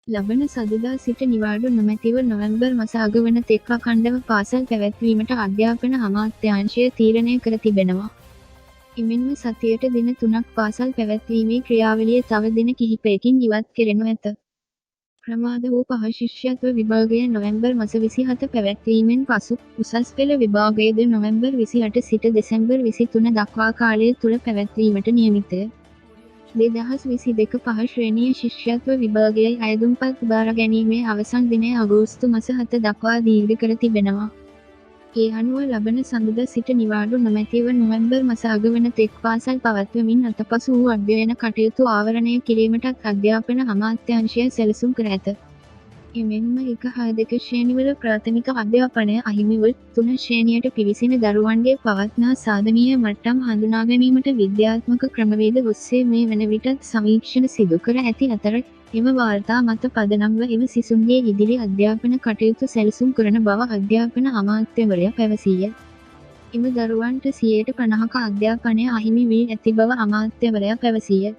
ලබන සදුදා සිට නිවාඩු නොමැතිව නොවැම්බර් මස අග වන තෙක් අඛණ්ඩව පාසල් පැවැත්වීමට අධ්‍යාපන අමාත්‍යාංශය තීරණය කර තිබෙනවා. එමෙන්ම සතියට දින 3ක් පාසල් පැවැත්වීමේ ක්‍රියාවලිය තව දින කිහිපයකින් ඉවත් කෙරෙනු ඇත. ප්‍රමාද වූ පහ ශිෂ්‍යත්ව විභාගය නොවැම්බර් මස 27 පැවැත්වීමෙන් පසු උසස් පෙළ විභාගයද නොවැම්බර් 28 සිට දෙසැම්බර් 23 දක්වා කාලය තුළ පැවැත්වීමට නියමිතය. 2022 පහ ශ්‍රේණිය ශිෂ්‍යත්ව විභාගයයි අයදුම්පත් බාර ගැනීමේ අවසන් දිනය අගෝස්තු මස 7 දක්වා දීර්ඝ කර තිබෙනවා. ඒ අනුව ලබන සඳුදා සිට නිවාඩු නොමැතිව නොවැම්බර් මස අග වන තෙක් පාසල් පවත්වමින් අතපසු වූ අධ්‍යයන කටයුතු ආවරණය කිරීමටත් අධ්‍යාපන අමාත්‍යාංශය සැලසුම් කර ඇත. එමෙන්ම 1-2 ශ්‍රේණිවල ප්‍රාථමික අධ්‍යාපනය අහිමිව 3 ශ්‍රේණියට පිවිසෙන දරුවන්ගේ පවත්නා සාධනීය මට්ටම් හඳුනා ගැනීමට විද්‍යාත්මක ක්‍රමවේද ඔස්සේ මේ වන විටත් සමීක්ෂණ සිදු කර ඇති අතර එම වාර්තා මත පදනම්ව එම සිසුන්ගේ ඉදිරි අධ්‍යාපන කටයුතු සැලසුම් කරන බව අධ්‍යාපන අමාත්‍යවරයා පැවසීය. එම දරුවන්ට 50% අධ්‍යාපනය අහිමි වී ඇති බව අමාත්‍යවරයා පැවසීය.